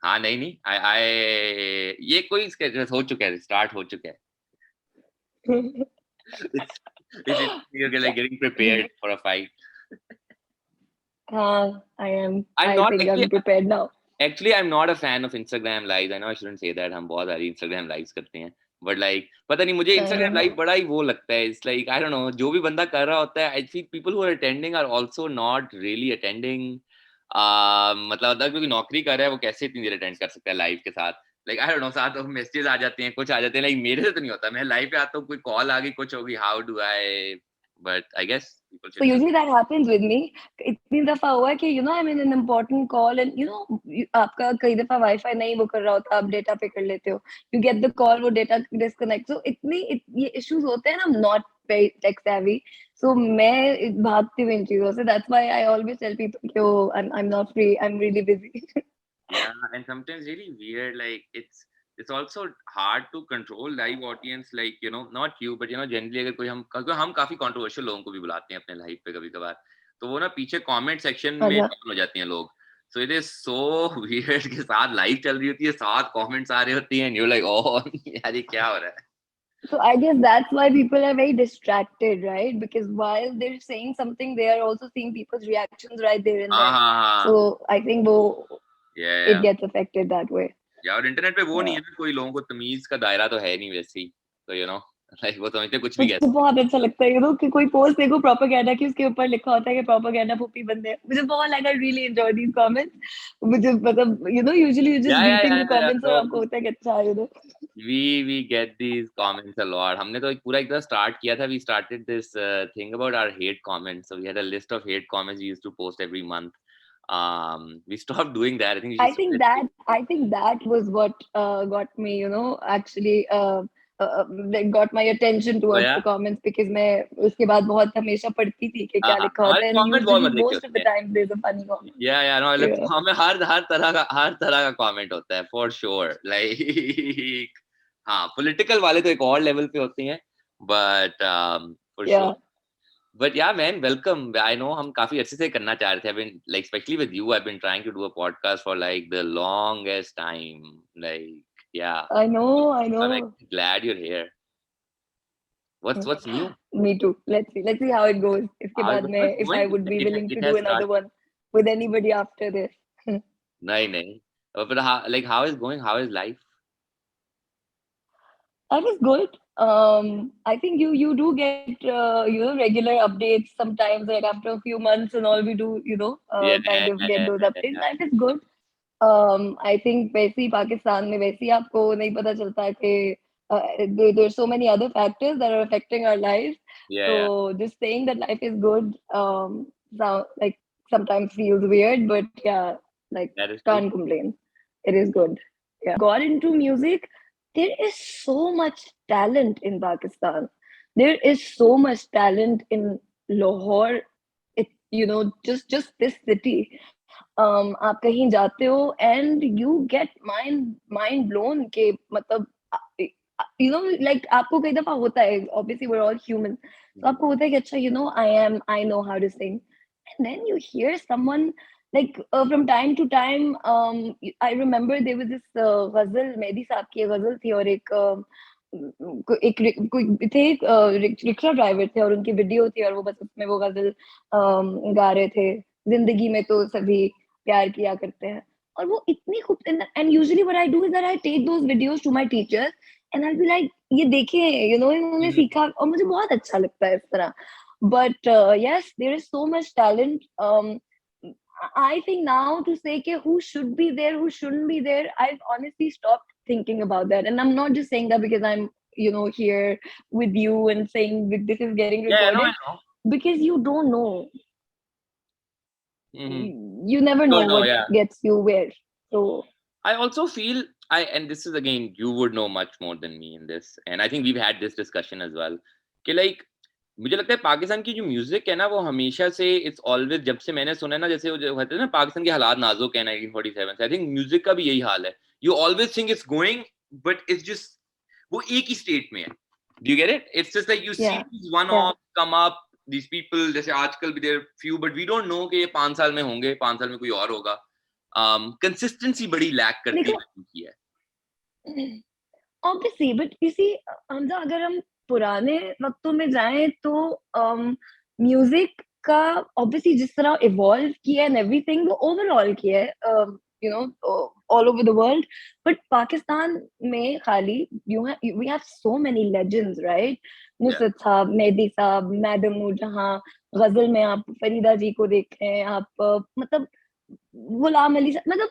हाँ नहीं नहीं I ये कोई हो चुका है, स्टार्ट हो चुका है. It's you're like getting prepared for a fight. हाँ, I am. I'm I not think I'm prepared now. actually I'm not a fan of Instagram lives. I know I shouldn't say that. हम बहुत सारी Instagram lives करते हैं. But like पता नहीं मुझे I Instagram know. live बड़ा ही वो लगता है. It's like I don't know. जो भी बंदा कर रहा होता है, I feel people who are attending are also not really attending. मतलब अगर कोई नौकरी कर रहा है वो कैसे इतनी देर अटेंड कर सकता है लाइव के साथ. Like I don't know, साथ मैसेजेस आ जाते हैं, कुछ आ जाते हैं. Like मेरे से तो नहीं होता. मैं लाइव पे आता हूँ, कोई कॉल आ गई, कुछ होगी. How do I? But I guess people So should just. usually that happens with me. इतनी दफा हुआ है कि I'm in an important call and आपका कई दफा वाईफाई नहीं वो कर रहा होता, आप डेटा पे कर लेते हो. You get the call, वो डेटा डिस्कनेक्ट. So ये issues होते हैं ना. I'm not very tech savvy. So मैं भागती हूँ इन चीजों से. That's why I always tell people कि I'm not free. I'm really busy. Yeah, and sometimes really weird. Like it's also hard to control live audience. Like not you, but generally अगर कोई हम काफी controversial लोगों को भी बुलाते हैं अपने लाइव पे कभी कभार, तो वो ना पीछे comment section में अच्छा. join हो जाते हैं लोग. So it is so weird कि साथ लाइव चल रही होती है, साथ comments आ रही होती हैं, and you're like, oh यार ये क्या हो रहा है? So I guess that's why people are very distracted, right? Because while they're saying something, they are also seeing people's reactions right there and हाँ then. हाँ हाँ. So I think Yeah it yeah. gets affected that way. या और internet पे वो नहीं Yeah. है ना, कोई लोगों को तमीज का दायरा तो है नहीं वैसे ही, तो लाइक वो समझते कुछ भी कह मुझे बहुत अच्छा लगता है कि कोई पोस्ट देखो प्रोपेगेंडा की, उसके ऊपर लिखा होता है कि प्रोपेगेंडा पुप्पी बंदे हैं. मुझे बहुत लगा, I really enjoy these comments. मुझे मतलब usually you just reading the या कमेंट्स और तो आपको होता है कि अच्छा we get these comments a lot. हमने तो एक पूरा एक स्टार्ट किया था. We started this thing about our hate comments. So we had a list of hate comments we used to post every month. We stopped doing that. I think we I just think started. that was what got me, actually like got my attention तो towards the यार comments, because मैं उसके बाद बहुत हमेशा पढ़ती थी कि हाँ क्या हाँ लिखा हमारे होता है, and कमेंट्स बहुत usually मजे के most of होते the हैं. time there's a funny comment. या नो Yeah. हमें हर तरह का कमेंट होता है फॉर श्योर. लाइक हाँ पॉलिटिकल वाले तो एक और लेवल पे होते हैं, but for Yeah. Sure. But yeah, man, welcome. I know हम काफी अच्छे से करना चाह रहे थे. I've been like, especially with you, I've been trying to do a podcast for like the longest time. Like, yeah, I know, I I'm know. actually glad you're here. What's new? Me too. Let's see how it goes. इसके बाद How में, it's if I going? would be willing It to do has another started. one with anybody after this. नहीं. But how is going? How is life? That was good. I think you do get regular updates sometimes, like after a few months and all, we do Yeah. kind of get those updates. Yeah. Life is good. I think वैसे ही पाकिस्तान में वैसे ही आपको नहीं पता चलता है कि there's so many other factors that are affecting our lives. Yeah. So just saying that life is good, like sometimes feels weird, but yeah, like That is true. can't complain. It is good. Yeah. Got into music. There is so much talent in Pakistan. There is so much talent in Lahore. Just this city. आप कहीं जाते हो and you get mind blown के मतलब like आपको कई दफा होता है, obviously we're all human, तो आपको होता है कि अच्छा I know how to sing, and then you hear someone like from time to time. I remember there was this ghazal, Mehdi साहब की ghazal थी, और कोई थे, रिक्शा ड्राइवर थे और उनकी वीडियो थी, और वो बस उसमें वो ghazal गा रहे थे, जिंदगी में तो सभी प्यार किया करते हैं. और वो इतनी खूब. And usually what I do is that I take those videos to my teachers and I be like, ये देखिए, इन्होंने Mhm. सीखा, और मुझे बहुत अच्छा लगता है इस तरह. But yes, there is so much talent. I think now to say ke who should be there, who shouldn't be there, I've honestly stopped thinking about that. And I'm not just saying that because I'm, here with you and saying that this is getting Yeah, I recorded, know. because you don't know. Mm-hmm. You never know No, no, what yeah. gets you where. So I also feel and this is again, you would know much more than me in this, and I think we've had this discussion as well. कि like मुझे लगता है पाकिस्तान की जो music है ना, वो हमेशा से इट्स ऑलवेज, जब से मैंने सुना है ना, जैसे वो जो कहते हैं ना पाकिस्तान के हालात नाजुक है 1947 से, आई थिंक म्यूजिक का भी यही हाल है. You always think it's going, but it's just वो एक ही स्टेट में है. Do you get it? It's just like you see yeah, one yeah, of come up, these people जैसे आजकल भी there few, but we don't know कि ये 5 साल में होंगे, 5 साल में कोई और होगा. कंसिस्टेंसी बड़ी लैक करती देखो है। obviously, but you see, Hamza अगर हम पुराने वक्तों में जाएं तो म्यूजिक का obviously जिस तरह इवॉल्व किया एंड एवरीथिंग वो ओवरऑल किया है you know all over the world, but Pakistan में खाली we have so many legends, right? Nusrat साहब, मेहदी साहब, मैडम नूरजहां, गजल में आप फरीदा जी को देख रहे हैं, आप मतलब गुलाम अली साहब, मतलब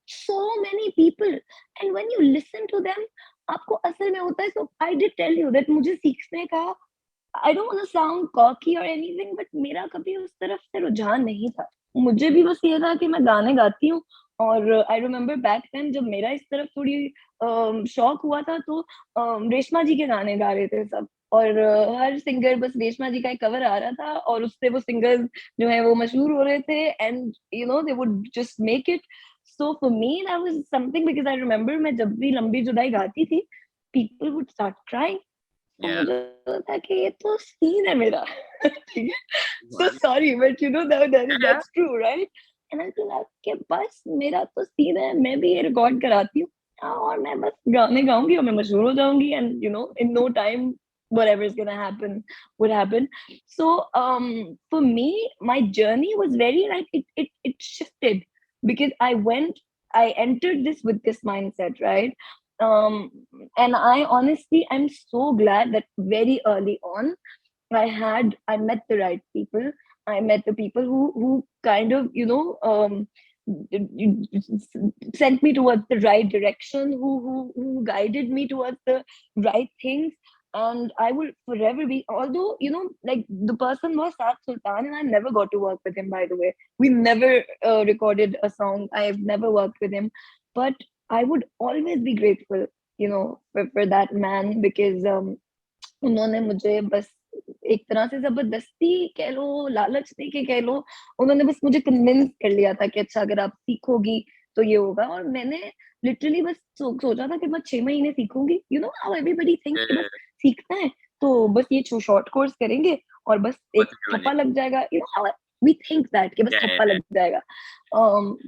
so many people, and when you listen to them आपको असल में होता है. So I did tell you that मुझे सीखने का, I don't want to sound cocky or anything, but मेरा कभी उस तरफ से रुझान नहीं था. मुझे भी बस ये था कि मैं गाने गाती हूँ. और I remember back then जब मेरा इस तरफ थोड़ी शौक हुआ था तो रेशमा जी के गाने गा रहे थे सब, और हर सिंगर बस रेशमा जी का एक कवर आ रहा था और उससे वो सिंगर्स जो है वो मशहूर हो रहे थे, and you know they would just make it. So for me that was something, because I remember मैं जब भी लंबी जुदाई गाती थी, people would start crying. तो मुझे लगता कि ये तो सीन है मेरा. ठीक है, so sorry but you know that's true, right? And I feel like कि बस मेरा तो सीन है, मैं भी ये रिकॉर्ड कराती हूँ और मैं बस गाने गाऊंगी और मैं मशहूर हो जाऊंगी, and you know in no time whatever is gonna happen would happen. So for me my journey was very like it shifted, because I entered this with this mindset, right? um and I honestly I'm so glad that very early on I met the right people. I met the people who kind of sent me towards the right direction, who guided me towards the right things. And I will forever be, although like the person was Saad Sultan, and I never got to work with him, by the way. We never recorded a song. I have never worked with him, but I would always be grateful, for that man, because उन्होंने मुझे बस एक तरह से जबरदस्ती कह लो, लालच दे के कह लो, उन्होंने बस मुझे कन्विंस कर लिया था कि अच्छा अगर आप सीखोगी तो ये होगा. और मैंने लिटरली बस सोचा था कि मैं 6 महीने सीखूंगी. You know how everybody thinks कि बस सीखना है तो बस ये शॉर्ट कोर्स करेंगे और बस एक ठप्पा लग जाएगा. You know how we think that कि बस ठप्पा लग जाएगा.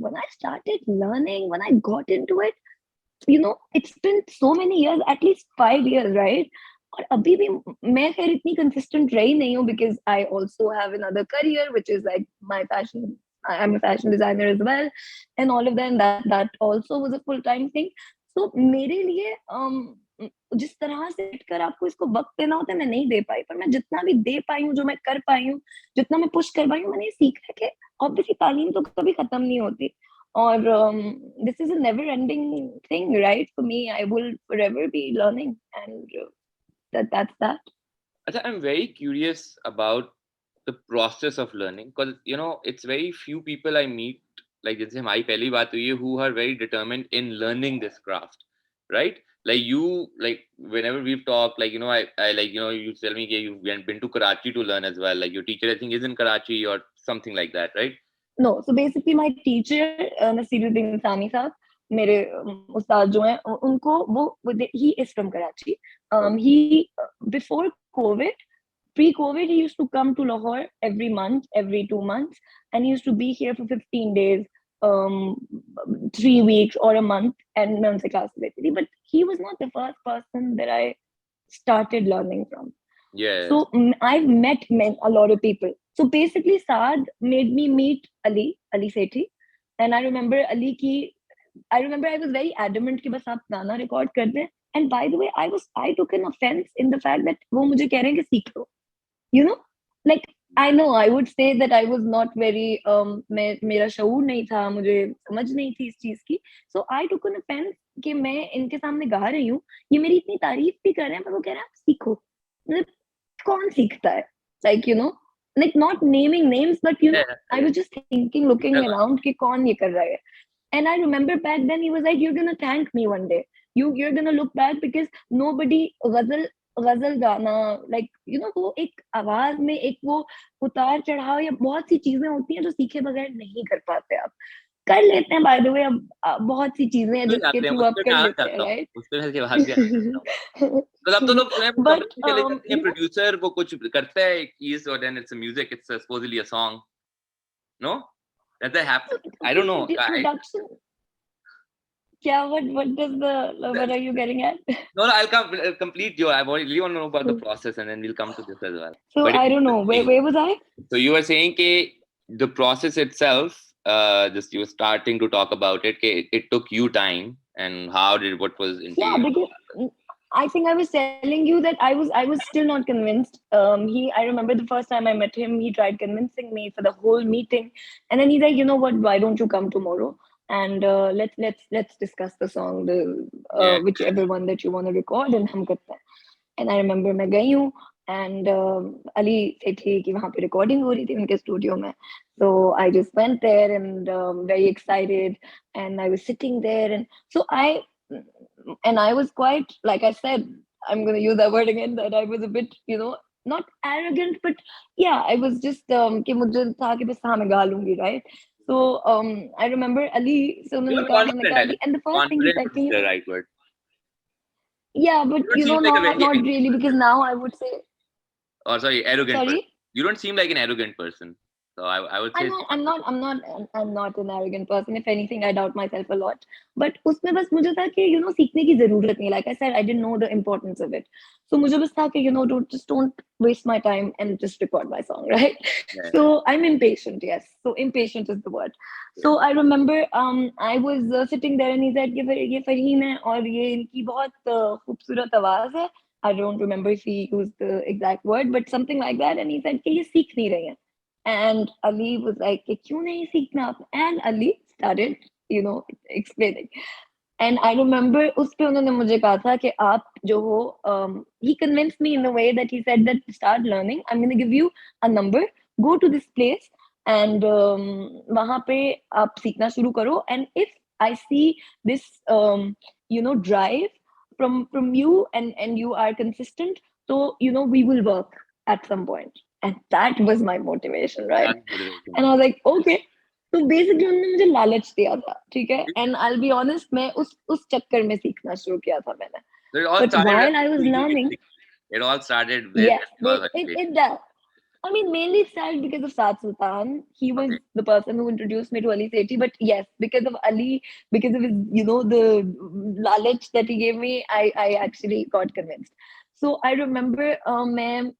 When I started learning, when I got into it, it's been so many years, at least 5 years, right? और अभी भी मैं खैर इतनी consistent रही नहीं हूँ, because I also have another career which is like my fashion. I'm a fashion designer as well, and all of that, and that also was a full time thing. So मेरे लिए जिस तरह से कर आपको इसको वक्त देना होता है मैं नहीं दे पाई, पर मैं जितना भी दे पाई हूँ, जो मैं कर पाई हूँ, जितना मैं पुश कर पाई हूँ, मैंने सीखा है कि ऑब्वियसली तालीम तो कभी खत्म नहीं होती. और this is a never ending thing, right? For me, I will forever be learning, and that's that. I'm very curious about the process of learning, because it's very few people I meet, like जैसे हमारी पहली बात हुई है, who are very determined in learning this craft, right? Like you, like whenever we've talked, like I like you tell me you went been to Karachi to learn as well. Like your teacher I think is in Karachi or something like that, right? No, so basically my teacher Nasiruddin Sami साहब, मेरे उस्ताद जो हैं उनको वो he is from Karachi. He before COVID, pre-COVID, he used to come to Lahore every month, every 2 months, and he used to be here for 15 days, 3 weeks or a month, and मैं उनसे class लेती थी. But he was not the first person that I started learning from. Yeah. So I've met a lot of people. So basically, Saad made me meet Ali Sethi, and I remember I was very adamant कि बस आप गाना record कर दें. And by the way, I took an offense in the fact that वो मुझे कह रहे हैं कि सीख लो. You know, like I know I would say that I was not very मेरा शऊर नहीं था, मुझे समझ नहीं थी इस चीज की. So I took an offense कि मैं इनके सामने गा रही हूँ, ये मेरी इतनी तारीफ भी कर रहे हैं, पर वो कह रहे हैं आप सीखो. मतलब कौन सीखता है? Like like not naming names, but I was just thinking, looking around कि कौन ये कर रहा है. And I remember back then he was like, you're gonna thank me one day. You're gonna look back, because nobody गजल गाना, like वो एक आवाज में एक वो उतार चढ़ाव या बहुत सी चीजें होती हैं जो सीखे बगैर नहीं कर पाते. आप कर लेते हैं, बाय द वे, अब बहुत सी चीजें हैं जिसके थ्रू आप कर लेते हैं, राइट? मतलब तो लोग But चले जाते हैं, प्रोड्यूसर वो कुछ करता है कीज और then it's a music, it's supposedly a song, no? that happened. So I don't know. the introduction. Yeah, what are you getting at? No, I'll complete your. really want to know about the process, and then we'll come to this as well. So But I don't know where was I? so you were saying the process itself, just you were starting to talk about it. It took you time, and what was Yeah, entailed. because I think I was telling you that I was still not convinced. I remember the first time I met him, he tried convincing me for the whole meeting, and then he's like, you know what? Why don't you come tomorrow? And let's discuss the song, the Yeah, whichever one that you want to record, and हम करते हैं. And I remember मैं गई हूँ and Ali Sethi की वहाँ पे recording हो रही थी उनके studio में. So I just went there and very excited, and I was sitting there, and so I was quite, like I said, I'm going to use that word again, that I was a bit, not arrogant, but yeah, I was just कि मुझे था कि बस हाँ मैं गा लूंगी, right? So I remember Ali, so you उन्होंने were कहा मैंने confident. कहा I Ali, think and the first thing he confident said is to me, the right word. yeah, but You don't seem like a very not really, because now I would say, or sorry, arrogant person. sorry. You don't seem like an arrogant person. So I would say I'm it's not, I'm not, confident. I'm not, I'm not an arrogant person. If anything, I doubt myself a lot. But उसमें बस मुझे था कि सीखने की जरूरत नहीं. Like I said, I didn't know the importance of it. So मुझे बस था कि don't waste my time and just record my song, right? Yeah, So I'm impatient. Yes. So impatient is the word. So I remember I was sitting there, and he said ये फरहीन है और ये इनकी बहुत खूबसूरत आवाज है. I don't remember if he used the exact word, but something like that. And he said कि ये सीख नहीं रही हैं. And Ali was like, कि क्यों नहीं सीखना आप? And Ali started, explaining. And I remember उस पे उन्होंने मुझे कहा था कि आप जो हो, he convinced me in a way that he said that start learning. I'm going to give you a number. Go to this place and वहाँ पे आप सीखना शुरू करो. And if I see this, drive from you, and you are consistent, so we will work at some point. And that was my motivation, right? that's motivation. And I was like, okay. तो basically उन्होंने मुझे लालच दिया था, ठीक है. And I will be honest, मैं उस चक्कर में सीखना शुरू किया था मैंने. So it all but started while I was with learning, it all started with yes, it does. I mean, mainly it started because of Saad Sultan. He was okay. the person who introduced me to Ali Sethi. But yes, because of Ali, because of his, the knowledge that he gave me, I actually got convinced. So I remember मैं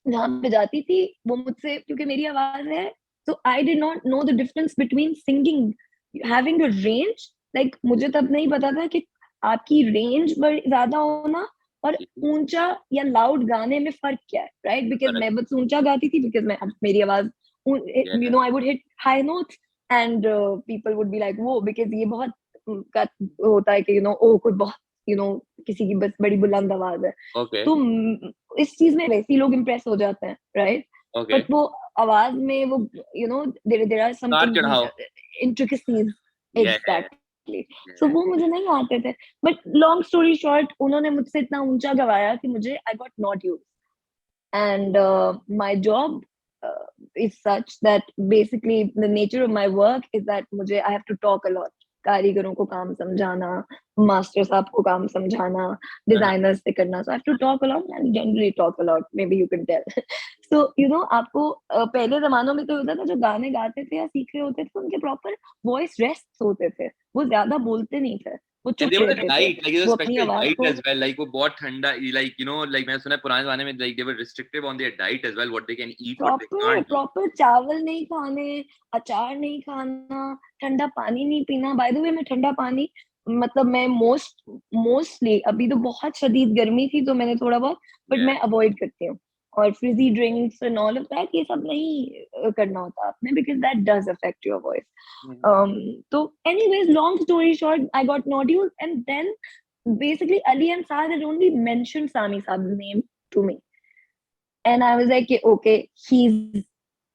जहाँ पे जाती थी, वो मुझसे, क्योंकि मेरी आवाज है, so I did not know the difference between singing, having a range. Like मुझे तब नहीं पता था कि आपकी रेंज ज्यादा होना और ऊंचा या लाउड गाने में फर्क क्या है, राइट? Because Correct. मैं बस ऊंचा गाती थी, बिकॉज मेरी आवाज, Yeah. I would hit high notes, and people would be like वो, बिकॉज ये बहुत का होता है कि ओ कोई बहुत किसी की बस बड़ी बुलंद आवाज है, Okay. तो इस चीज में वैसे ही लोग इम्प्रेस हो जाते हैं, राइट? Okay. बट वो आवाज में वो देयर आर सम Start चढ़ाओ. इंट्रिकेसीज. Yeah. एग्जैक्टली. सो Yeah. वो मुझे नहीं आते थे. बट लॉन्ग स्टोरी शॉर्ट, उन्होंने मुझसे इतना ऊंचा गवाया कि मुझे I got not use. And my job is such that basically the nature of my work is that मुझे I have to talk a lot. कारीगरों को काम समझाना, मास्टर साहब को काम समझाना, डिजाइनर्स से करना. So I have to talk a lot and generally talk a lot. Maybe you can tell. So आपको पहले जमानों में तो होता था, जो गाने गाते थे या सीख रहे होते थे, उनके प्रॉपर वॉइस रेस्ट होते थे. वो ज्यादा बोलते नहीं थे, वो And चुप there was a रहते थे. diet, like there's a वो अपनी special आवाज diet को, as well. Like वो बहुत ठंडा, like like मैंने सुना है पुराने जमाने में, like they were restrictive on their diet as well, what they can eat, what they proper can't eat. Proper चावल नहीं खाने, अचार नहीं खाना, ठंडा पानी नहीं पीना. बाय द वे, मैं ठंडा पानी, मतलब मैं मोस्टली, अभी तो बहुत शदीद गर्मी थी तो मैंने थोड़ा बहुत, बट Yeah. मैं अवॉइड करती हूँ. और fizzy drinks and all of that, ये सब नहीं करना होता आपने, because that does affect your voice. तो anyways, long story short, I got nodules, and then basically Ali and Saad had only mentioned Sami Saab's name to me. And I was like, okay,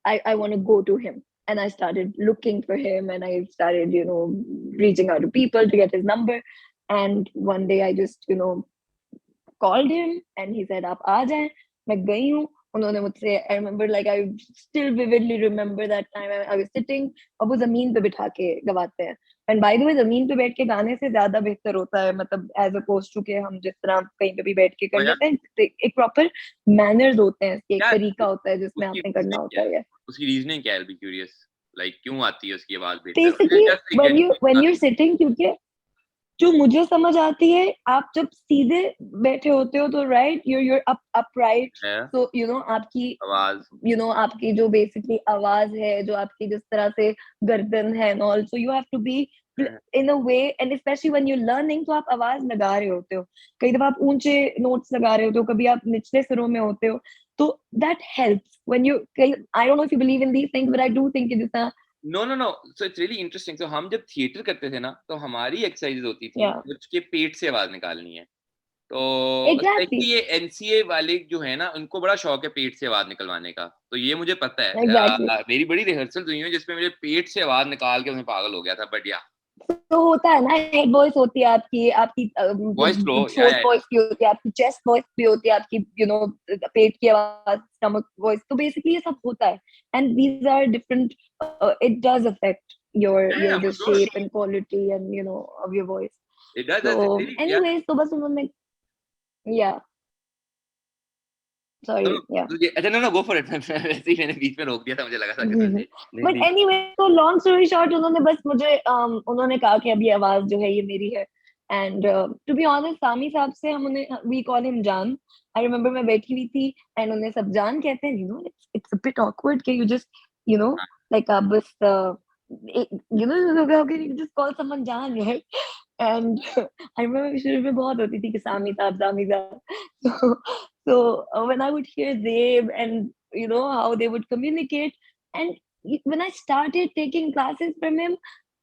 I want to go to him. And I started looking for him, and I started, reaching out to people to get his number. And one day I just, called him, and he said, आप आ जाएं. मैं गई हूँ. उन्होंने मुझसे, I remember, like I still vividly remember that time I was sitting, और वो जमीन पे बिठा के गवाते हैं. एंड बाय द वे, जमीन पे बैठ के गाने से ज्यादा बेहतर होता है, मतलब एज अपोज टू के हम जिस तरह कहीं पे भी बैठ के कर Oh, yeah. लेते हैं. एक प्रॉपर मैनर्स होते हैं, एक क्या तरीका होता है जिसमें उसकी आपने करना reasoning क्या होता है? है. उसकी reasoning क्या है? I'll be curious. like क्यों आती है उसकी आवाज बेहतर, Basically, just like when genuine you're sitting, क्योंकि जो मुझे समझ आती है, आप जब सीधे बैठे होते हो तो राइट, you're upright, है so you know आपकी आवाज. आपकी जो बेसिकली आवाज है, जो आपकी जिस तरह से गर्दन है, and also you have to be in a way, and specially when you learning, तो आप आवाज लगा रहे होते हो, कई दफा आप ऊंचे नोट्स लगा रहे होते हो, कभी आप निचले सुरों में होते हो, तो that helps when you, I don't know if you believe in these things, but I do think जितना No. So it's really interesting. So हम जब थिएटर करते थे ना, तो हमारी एक्सरसाइज होती थी या कुछ के पेट से आवाज निकालनी है. तो एग्जैक्टली स्पेशली ये एनसीए वाले जो है ना, उनको बड़ा शौक है पेट से आवाज निकलवाने का. तो ये मुझे पता है. एग्जैक्टली मेरी बड़ी रिहर्सल हुई है जिसमें मेरे पेट से आवाज निकाल के मैं पागल हो गया था. बट या तो होता है ना, हेड वॉइस होती है आपकी, आपकी वॉइस फ्लो, थ्रोट वॉइस भी होती है, आपकी चेस्ट वॉइस भी होती है, आपकी पेट की आवाज, स्टमक वॉइस, तो बेसिकली ये सब होता है, and these are different, it does affect your for जो sure. shape and quality and of your voice. It does. So It's really, yeah. anyways, तो बस उन्होंने, yeah, No, sorry, no. yeah. तो अच्छा, no, go for it. वैसे ही मैंने बीच में रोक दिया था, मुझे लगा था कि नहीं बट नहीं. एनीवे, तो लॉन्ग स्टोरी शॉर्ट, उन्होंने बस मुझे उन्होंने कहा कि अभी आवाज जो है ये मेरी है, एंड टू बी ऑनेस्ट, सामी साहब से हम उन्हें, वी कॉल हिम जान. आई रिमेम्बर मैं बैठी हुई थी, एंड उन्हें सब जान कहते हैं, इट्स अ बिट ऑकवर्ड कि यू जस्ट लाइक आप बस you just call someone जान, right? And I remember शुरू में बहुत होती थी कि सामी साहब. so when I would hear them, and how they would communicate, and when I started taking classes from him,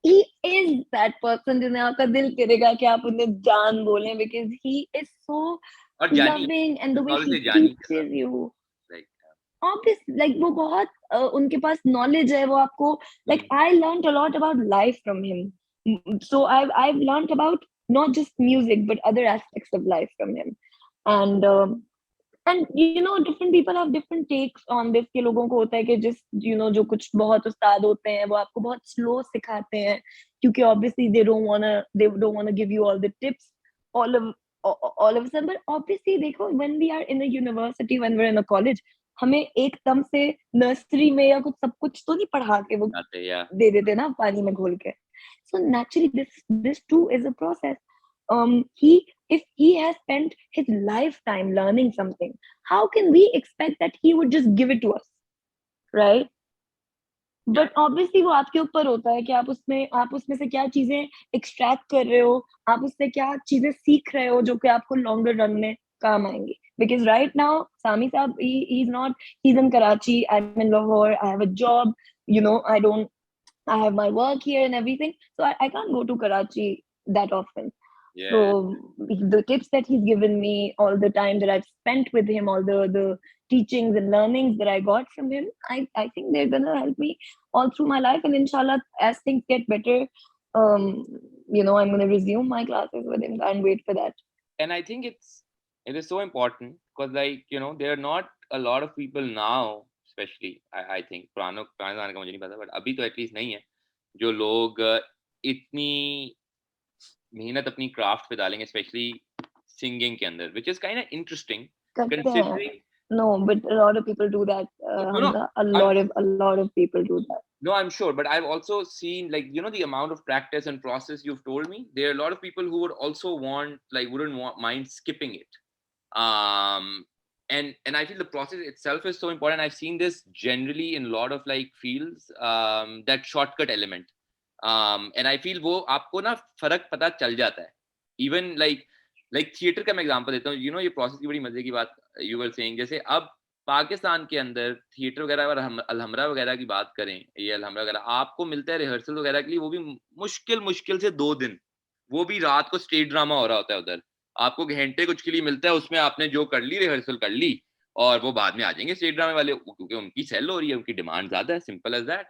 he is that person जिन्हें आपका दिल करेगा कि आप उन्हें जान बोलें, because he is so और जानी, loving, and the way he obviously जानी के साथ, teaches you. Like. Obvious, like वो बहुत उनके पास knowledge है, वो आपको, like I learned a lot about life from him. So I've learned about not just music but other aspects of life from him. And different people have different takes on this, कि लोगों को होता है कि जिस जो कुछ बहुत उस्ताद होते हैं वो आपको बहुत स्लो सिखाते हैं, क्योंकि obviously they don't wanna give you all the tips all of all of a sudden. But obviously देखो, when we are in a university, when we're in a college, हमें एकदम से नर्सरी में या कुछ सब कुछ तो नहीं पढ़ा के वो आते या दे देते ना पानी में घोल के. So naturally this too is a process. He If he has spent his lifetime learning something, how can we expect that he would just give it to us, right? या बट ऑब्वियसली वो आपके ऊपर होता है कि आप उसमें से क्या चीजें एक्सट्रैक्ट कर रहे हो, आप उससे क्या चीजें सीख रहे हो जो कि आपको लॉन्गर रन में काम आएंगी. Because right now, Sami Saab, he's in Karachi, I'm in Lahore, I have a job, I have my work here and everything, so I can't go to Karachi that often. So या the tips that he's given me, all the time that I've spent with him, all the teachings and learnings that I got from him, I think they're gonna help me all through my life. And inshallah, as things get better, I'm gonna resume my classes with him. Can't wait for that. and I think it is so important because, like, there are not a lot of people now, especially I think पुराने ज़माने का मुझे नहीं पता, but अभी तो at least नहीं है जो लोग इतनी मेहनत अपनी क्राफ्ट पे डालेंगे, स्पेशली सिंगिंग के अंदर, which is kind of interesting करते हैं. considering. No, but a lot of people do that, No, Hamza. A I'm lot of people do that. no, I'm sure, but I've also seen, like, the amount of practice and process you've told me. There are a lot of people who would also wouldn't mind skipping it. Um, and I feel the process itself is so important. I've seen this generally in a lot of like fields, that shortcut element. And I feel वो आपको ना फर्क पता चल जाता है. Even like theatre का मैं एग्जांपल देता हूँ. ये प्रोसेस की बड़ी मजे की बात you were saying, जैसे अब पाकिस्तान के अंदर थिएटर वगैरह और अलहमरा वगैरह की बात करें, ये अलहमरा वगैरह आपको मिलता है रिहर्सल वगैरह के लिए, वो भी मुश्किल से 2 दिन, वो भी रात को स्टेज ड्रामा हो रहा होता है उधर. आपको घंटे कुछ के लिए मिलता है, उसमें आपने जो कर ली रिहर्सल कर ली, और वो बाद में आ जाएंगे स्टेज ड्रामे वाले, क्योंकि उनकी सेल हो रही है, उनकी डिमांड ज्यादा है, सिंपल एज दैट.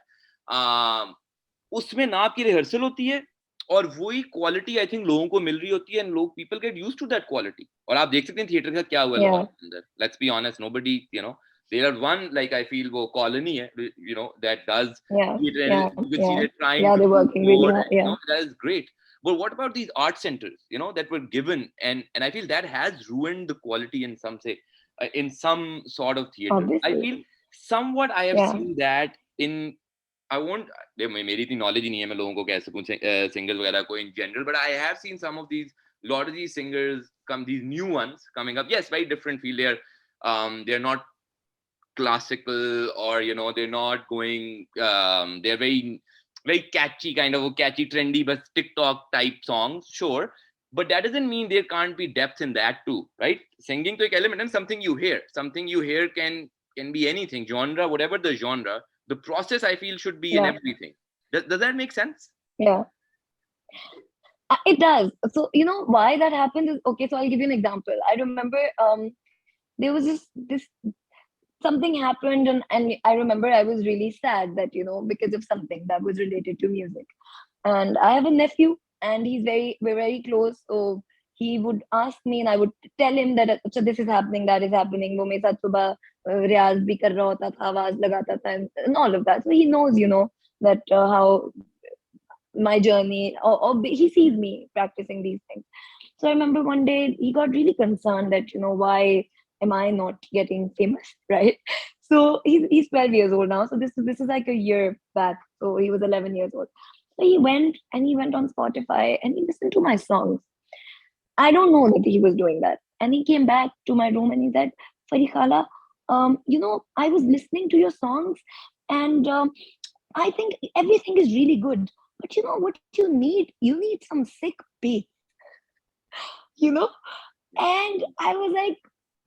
उसमें ना आपकी रिहर्सल होती है, और वही क्वालिटी आई थिंक लोगों को मिल रही होती है, एंड लोग people get used to that quality. और आप देख सकते हैं थिएटर का क्या हुआ है लाहौर Yeah, के अंदर. Let's be honest, nobody there are one, like I feel वो कॉलोनी है that does yeah, theater, and yeah, you can see yeah, they're trying yeah. to They're do working really more, hard. and Yeah. that is great. But what about these art centers, that were given, and I feel that has ruined the quality in in some sort of theater. I Obviously. feel somewhat I have Yeah. seen that in I won't, मेरी इतनी knowledge ही नहीं है मैं लोगों को कह सकूं singers वगैरह को in general, but I have seen some of these, lot of these singers come, these new ones coming up, yes, very different field. They're not classical, or you know, they're not going, they're very very catchy, kind of catchy, trendy, but TikTok type songs, sure, but that doesn't mean there can't be depth in that too, right? Singing to an element, and something you hear can be anything, genre, whatever the genre, the process I feel should be in Yeah, everything. Does that make sense? yeah. It does. So, you know, why that happens is, okay, so I'll give you an example. I remember there was this something happened, and I remember I was really sad that, you know, because of something that was related to music. And I have a nephew, and we're very close. So he would ask me, and I would tell him that, "Acha, this is happening, that is happening." वो मेरे साथ सुबह रियाज भी कर रहा होता था, आवाज लगाता था, and all of that. So he knows, you know, that how my journey, or he sees me practicing these things. So I remember one day he got really concerned that, you know, why am I not getting famous, right? So he's 12 years old now. So this is like a year back. So he was 11 years old. So he went on Spotify and he listened to my songs. I don't know that he was doing that. And he came back to my room and he said, Farikala, you know, I was listening to your songs, and I think everything is really good. But you know what you need? You need some sick beat, you know? And I was like,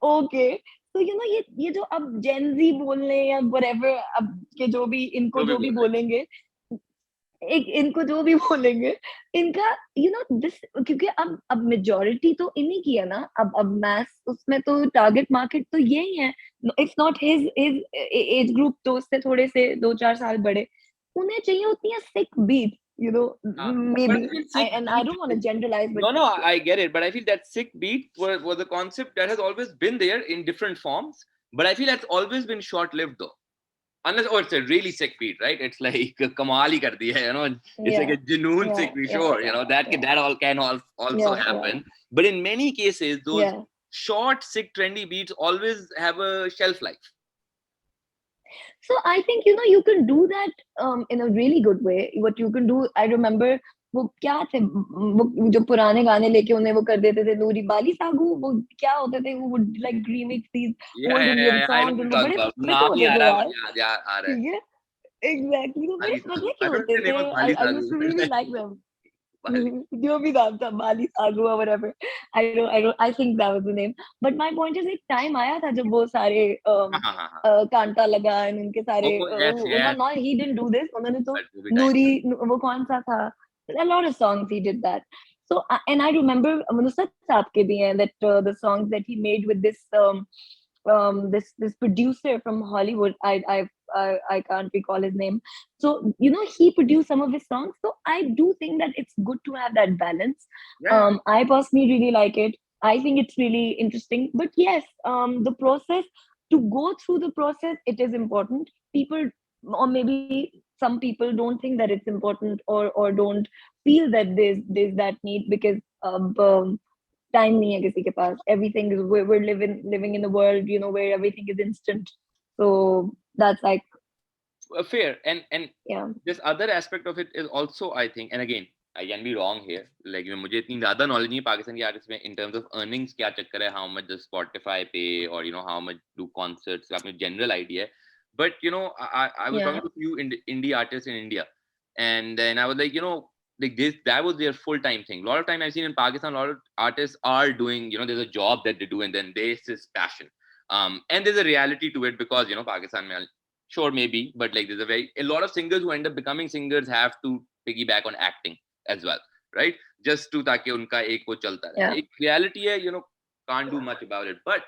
okay. So, you know, ये जो अब Gen Z बोलने या whatever, अब के जो भी इनको जो भी जो भी बोल रहे बोलेंगे, इनको जो भी बोलेंगे, इनका, you know, this, क्योंकि अब मेजोरिटी तो इन्हीं की है ना, अब मैस उसमें तो टारगेट मार्केट तो यही है. It's not his age group, तो उससे थोड़े से 2-4 साल बड़े, उन्हें चाहिए होती है सिक beat, you know, but maybe. I feel sick And I beat, don't want to generalize, but no, I get it, but I feel that sick beat was a concept that has always been there in different forms, but I feel that's always been short lived though. Unless, oh, it's a really sick beat, right? It's like kamal hi kar diya hai, you know. It's like yeah, a janoon yeah, sick beat, yeah, sure, you know, that yeah, that all can also yeah, yeah, happen. But in many cases, those yeah. short, sick, trendy beats always have a shelf life. So I think, you know, you can do that in a really good way. What you can do, I remember, वो क्या थे वो जो पुराने गाने लेके उन्हें वो कर देते थे, नूरी बाली सागू, वो क्या होते थे, वो would like remix these Yeah, old yeah, yeah, Indian yeah. I know songs, what and you're वो talking बड़े about. फिट नाम नहीं होते आ थे रहा है, यार. but याद याद आ रहा है. ठीक है, exactly, वो बड़े बाली मजे सागू. के I don't know होते the थे. name of Bali I used to really सागू. like them. बाली. जो भी नाम था, बाली सागू or whatever. I think that was the name. But my point is, एक time आया था जब वो सारे हाँ हाँ हाँ हाँ. कांटा लगा, and उनके सारे Oh yes, no, yes. no, he didn't do this. उन्होंने तो But वो भी time. नूरी, वो कौन सा था? A lot of songs he did that. So and I remember Nusrat Saab के भी हैं, that the songs that he made with this producer from Hollywood. I can't recall his name. So, you know, he produced some of his songs. So I do think that it's good to have that balance. Yeah. I personally really like it. I think it's really interesting. But yes, the process, to go through the process, it is important. People, or maybe some people, don't think that it's important, or don't feel that there's that need, because time nahi hai kisi ke paas. Everything is, we're living in a world, you know, where everything is instant. So that's like, Fair. And yeah, this other aspect of it is also, I think, and again, I can be wrong here, like मुझे इतनी ज़्यादा knowledge नहीं है पाकिस्तान की artists में in terms of earnings क्या चक्कर है, how much does Spotify pay, or you know, how much do concerts, आपने general idea है. But you know, I was yeah, talking to a few indie artists in India, and then I was like, you know, like this, that was their full-time thing. A lot of time I've seen in Pakistan, a lot of artists are doing, you know, there's a job that they do, and then there's this passion, and there's a reality to it, because you know, Pakistan में, sure, maybe, but like there's a lot of singers who end up becoming singers have to piggyback on acting as well, right? Just to ताकि उनका एक वो चलता रहे. yeah, एक reality है, you know, can't do much about it. But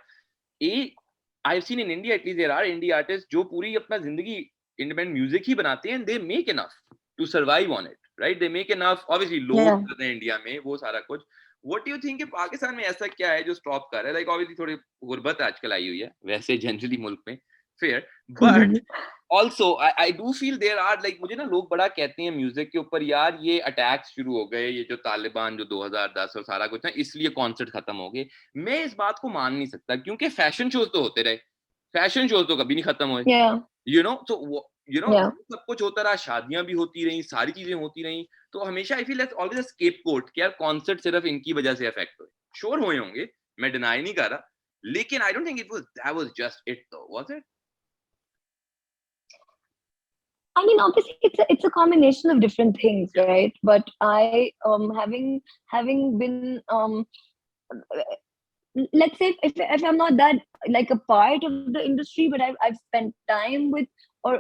I've seen in India, at least there are indie artists जो पूरी अपना जिंदगी independent music ही बनाते हैं, and they make enough to survive on it, right? They make enough. Obviously, लोग yeah. करते हैं India में वो सारा कुछ. What do you think कि पाकिस्तान में ऐसा क्या है जो stop कर रहा है? Like obviously थोड़ी गुर्बत आजकल आई हुई है, वैसे generally मुल्क में, fair, but also I do feel there are like, मुझे ना लोग बड़ा कहते हैं म्यूजिक के ऊपर, यार ये अटैक्स शुरू हो गए, ये जो तालिबान जो 2010 और सारा कुछ ना, इसलिए कॉन्सर्ट खत्म हो गए. मैं इस बात को मान नहीं सकता, क्योंकि फैशन शोज तो होते रहे, फैशन शोज तो कभी नहीं खत्म हुए, Yeah. you know. So सब कुछ होता रहा, शादियां भी होती रही, सारी चीजें होती रही, तो हमेशा I feel always a scapegoat कि यार कॉन्सर्ट सिर्फ इनकी वजह से अफेक्ट हुए। श्योर हुए होंगे, मैं डिनाई नहीं कर रहा, लेकिन I don't think it was that was just it though, was it? I mean, obviously, it's a combination of different things, Yeah. right? But I, having been, let's say, if I'm not that like a part of the industry, but I've spent time with, or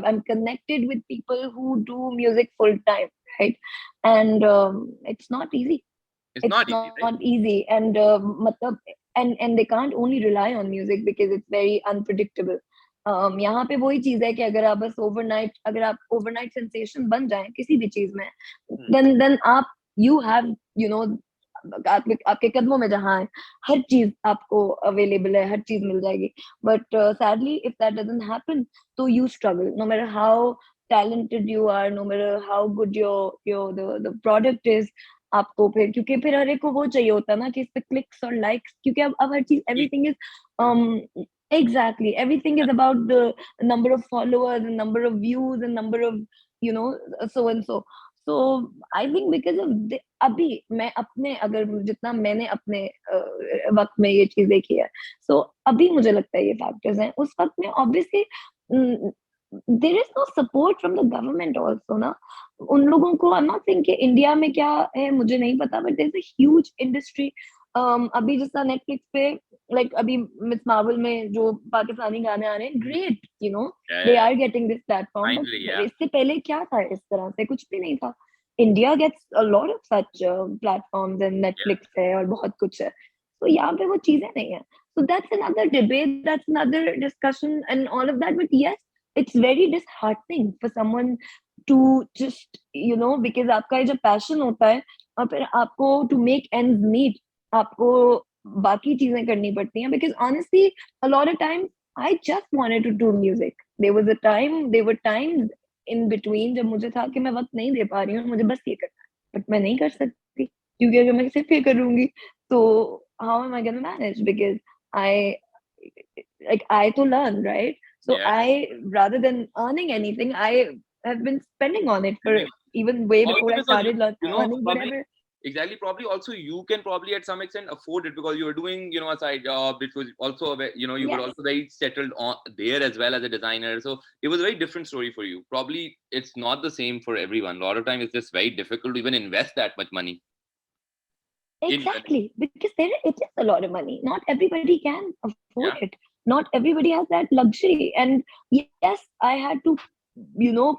I'm connected with people who do music full time, right? And it's not easy. It's It's not easy, not right? easy, and and they can't only rely on music because it's very unpredictable. यहाँ पे वही चीज है कि अगर आप बस overnight, अगर आप ओवरनाइट सेंसेशन बन जाए किसी भी चीज में, देन आप, यू हैव, आपके कदमों में जहां है, हर चीज आपको अवेलेबल है, हर चीज मिल जाएगी. But sadly if that doesn't happen, तो you struggle no matter how talented you are, no matter how good the product is. आपको फिर, क्योंकि फिर हर एक को वो चाहिए होता है ना कि इस पे क्लिक्स और लाइक्स, क्योंकि अब हर चीज, everything is exactly, everything is about the number of followers and number of views and number of, so and so. So I think because of अभी मैं अपने, अगर जितना मैंने अपने वक्त में ये चीज देखी है, so अभी मुझे लगता है ये फैक्टर्स हैं. उस वक्त में obviously there is no support from the government also ना. उन लोगों को, I'm not saying कि इंडिया में क्या है मुझे नहीं पता, but there's a huge industry. अभी जैसा नेटफ्लिक्स पे, लाइक अभी मिस मार्वल में जो पाकिस्तानी गाने आ रहे हैं, great, they are getting this platform. Finally, but yeah. इससे पहले क्या था? इस तरह से कुछ भी नहीं था. India gets a lot of such platforms, and Yeah. Netflix है और बहुत कुछ है. तो यहाँ पे वो चीजें नहीं है. So that's another debate, that's another discussion and all of that. But yes, it's very disheartening for someone to just, because आपका ये जो पैशन होता है, और फिर आपको to make ends meet, आपको बाकी चीजें करनी पड़ती हैं. Because honestly, a lot of times I just wanted to do music. There were times in between जब मुझे था कि मैं वक्त नहीं दे पा रही हूँ, मुझे बस ये करना है, बट मैं नहीं कर सकती, क्योंकि अगर मैं सिर्फ ये करूंगी तो how am I gonna manage? Because I I to learn, right? So Yeah. I, rather than earning anything, I have been spending on it for even way Also before I because started earning probably, whatever. exactly, probably also you can probably at some extent afford it because you were doing, a side job, which was also, you were Yes, also very settled on there as well as a designer. So it was a very different story for you. Probably it's not the same for everyone. A lot of time it's just very difficult to even invest that much money in music. exactly. Because it is a lot of money. Not everybody can afford Yeah. it. Not everybody has that luxury. And yes, I had to,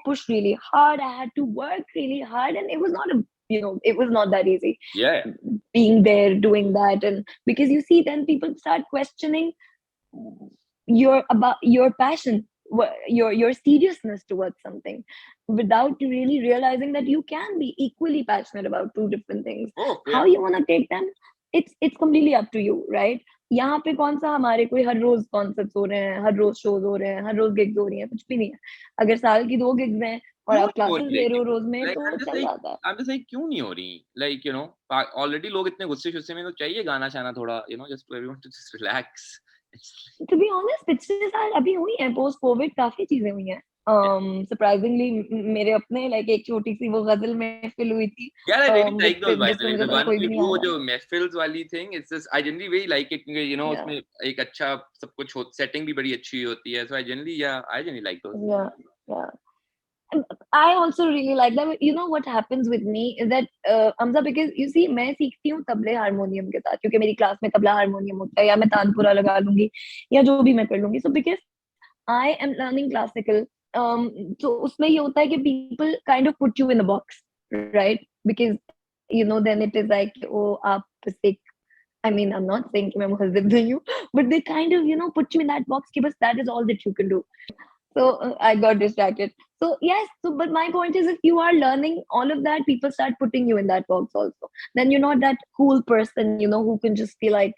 push really hard. I had to work really hard, and it was not it was not that easy. Yeah. Being there, doing that, and because you see, then people start questioning your passion, your seriousness towards something, without really realizing that you can be equally passionate about two different things. Oh, How yeah. you want to take them, it's completely up to you, right? यहाँ पे कौन सा हमारे कोई हर रोज concerts हो रहे हैं, हर रोज shows हो रहे हैं, हर रोज गिग्स हो रही हैं? कुछ भी नहीं है. अगर साल की 2 गिग्स हैं और क्यों आप नहीं हो क्लासेस रही ले रहे हो लेकिन? रोज में, लाइक तो चल जाता है. आई एम जस्ट लाइक क्यों नहीं हो रही? लाइक ऑलरेडी लोग इतने गुस्से शुस्से में, तो चाहिए गाना शाना थोड़ा, just to everyone to just relax. To be honest, पिछले साल अभी हुई है, पोस्ट कोविड काफी चीजें हुई हैं. सरप्राइजिंगली मेरे अपने, लाइक एक छोटी सी वो गजल महफिल हुई थी, Yeah, I really like those, by the जिसमें way. मुझे The लगा one कोई भी you नहीं do, आ जो रहा. महफिल्स वाली thing, it's just I generally really like it क्योंकि Yeah, उसमें एक अच्छा सब कुछ सेटिंग भी बड़ी अच्छी होती है. So I generally like those. yeah, yeah. And I also really like that. You know what happens with me is that Hamza, because you see, मैं सीखती हूँ तबले हारमोनियम के साथ, क्योंकि मेरी क्लास में तबला हारमोनियम होता है, या मैं तानपुरा लगा लूंगी, या जो भी मैं कर लूंगी. So because I am learning classical, so उसमें ये होता है कि people kind of put you in a box, right? Because then it is like, oh, आप बस एक, I mean, I'm not saying कि मैं मुहज्जिब नहीं हूँ, but they kind of put you in that box कि बस that is all that you can do. So I got distracted. So yes, but my point is, if you are learning all of that, people start putting you in that box also. Then you're not that cool person, who can just be like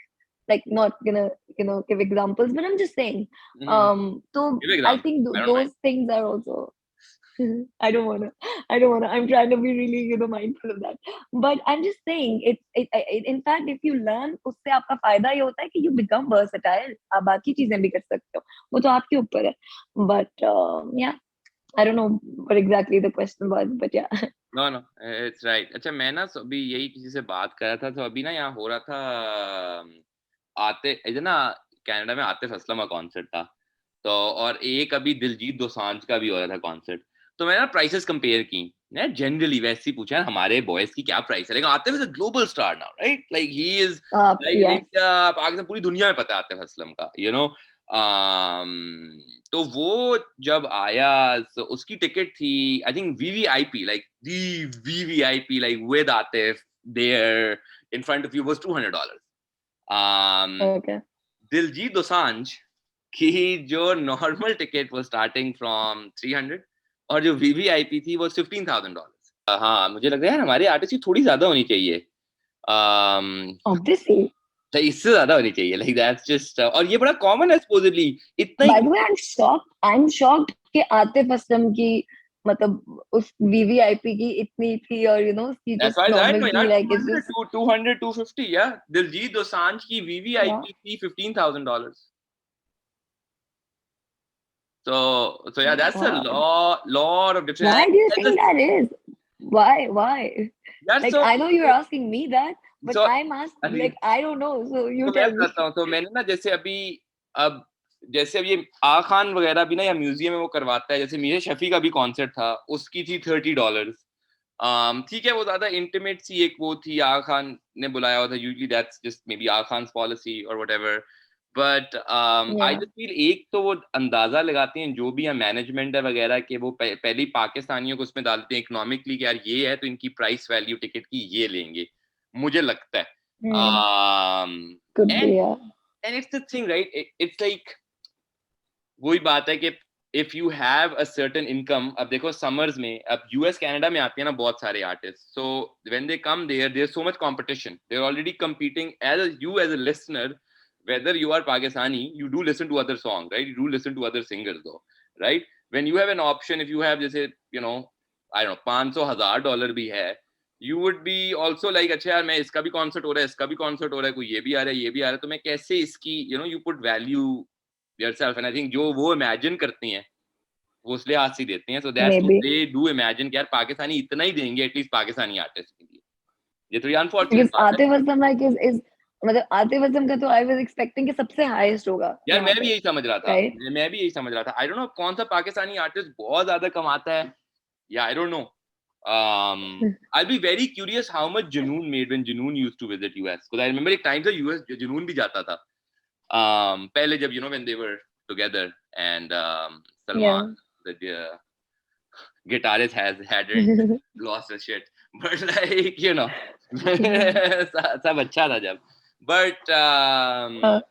not gonna, give examples, but I'm just saying. Mm. So Give I example. think I don't mind. those things are also. I don't wanna. I don't wanna. I'm trying to be really, mindful of that. But I'm just saying, in fact, if you learn, उससे आपका फायदा ये होता है कि you become versatile. आप बाकी चीजें भी कर सकते हो. वो तो आपके ऊपर है. But yeah, I don't know what exactly the question was, but yeah. No no it's right. अच्छा मैं ना अभी यही किसी से बात कर रहा था, तो अभी ना यहाँ हो रहा था आते इधर ना कनाडा में आतिफ असलम का कॉन्सर्ट था, तो और एक अभी दिलजीत दोसांझ का भी हो रहा था कॉन्सर्ट. तो मैंने ना प्राइसेस कंपेयर की. मैं जनरली वैसे ही पूछा हमारे बॉयज की क्या प्राइस है, लेकिन Atif is a global star now, right? Like he is like in Yeah. India, Pakistan, पूरी दुनिया में पता है आतिफ असलम का, यू नो. तो वो जब आया तो उसकी टिकट थी I think VVIP, like the VVIP, like with Atif there in front of you was $200. Okay. Diljit Dosanjh की जो नॉर्मल टिकट वो स्टार्टिंग फ्रॉम 300, और जो वीवीआईपी थी वो $15,000. हाँ मुझे लग रहा है हमारे आर्टिस्ट की थोड़ी ज्यादा होनी चाहिए. Obviously. तो इससे ज्यादा होनी चाहिए, लाइक दैट्स जस्ट, और ये बड़ा कॉमन है सपोजिटली, इतना By he. the way, I'm shocked. I'm shocked कि आतिफ असलम की मतलब उस वीवीआईपी की इतनी थी और उसकी As just far as I know, normal यार थी, like it's 200 just 200 250, yeah. Diljit Dosanjh की yeah. वीवीआईपी थी $15,000. So yeah, that's a Wow. lot of difference. Why do you And think that is? Why? Why? that's Like so I know you're asking me that, but so I'm asked I mean, like I don't know. So you तो मैं tell me. बताता हूँ. तो मैंने ना जैसे अभी अब जैसे अब ये आ खान वगैरह भी ना या म्यूजियम में वो करवाता है, जैसे मीर शफी का भी कॉन्सर्ट था, उसकी थी $30. ठीक है, वो ज्यादा इंटीमेट सी एक वो थी, आ खान ने बुलाया हुआ था. Usually that's just maybe a खान पॉलिसी और whatever. But I Yeah. Just feel एक तो वो अंदाजा लगाते हैं जो भी है मैनेजमेंट है वगैरह के, वो पहले ही पाकिस्तानियों को उसमें डालते हैं इकोनॉमिकली कि यार ये है तो इनकी प्राइस वैल्यू टिकट की ये लेंगे, मुझे लगता है. Hmm. Could and be. Yeah. And it's the thing, right? It's like वही बात है कि if you have a certain income. अब देखो समर्स में अब यूएस कनाडा में आते हैं ना बहुत सारे artist, so when they come there is so much competition, they are already competing as a listener, whether you are Pakistani, you do listen to other songs, right? You do listen to other singers though, right? When you have an option, if you have जैसे I don't know $500,000 भी है, you would be also like अच्छा यार मैं इसका भी concert हो रहा है, इसका भी कॉन्सर्ट हो रहा है, कोई ये भी आ रहा है, ये भी आ रहा है, तो मैं कैसे इसकी you put value yourself. And I think जो वो imagine करती हैं वो उस लिहाज से देते हैं, so that's what Maybe they do imagine कि यार पाकिस्तानी इतना ही देंगे एटलीस्ट पाकिस्तानी आर्टिस्ट के लिए. ये थोड़ी because अनफॉर्चुनेट बात है. Atif Aslam like is मतलब Atif Aslam का तो I was expecting कि सबसे highest होगा यार यहाँ मैं भी पे, यही समझ रहा था, right? मैं भी यही समझ रहा था. आई डोंट नो कौन सा पाकिस्तानी आर्टिस्ट बहुत ज्यादा कमाता है, या आई don't no. I'll be very curious how much Junoon made when Junoon used to visit US, because I remember एक टाइम था US Junoon भी जाता था. पहले जब when they were together, and Yeah. Salman the guitarist hadn't lost his shit, but like सब अच्छा था जब. But Uh,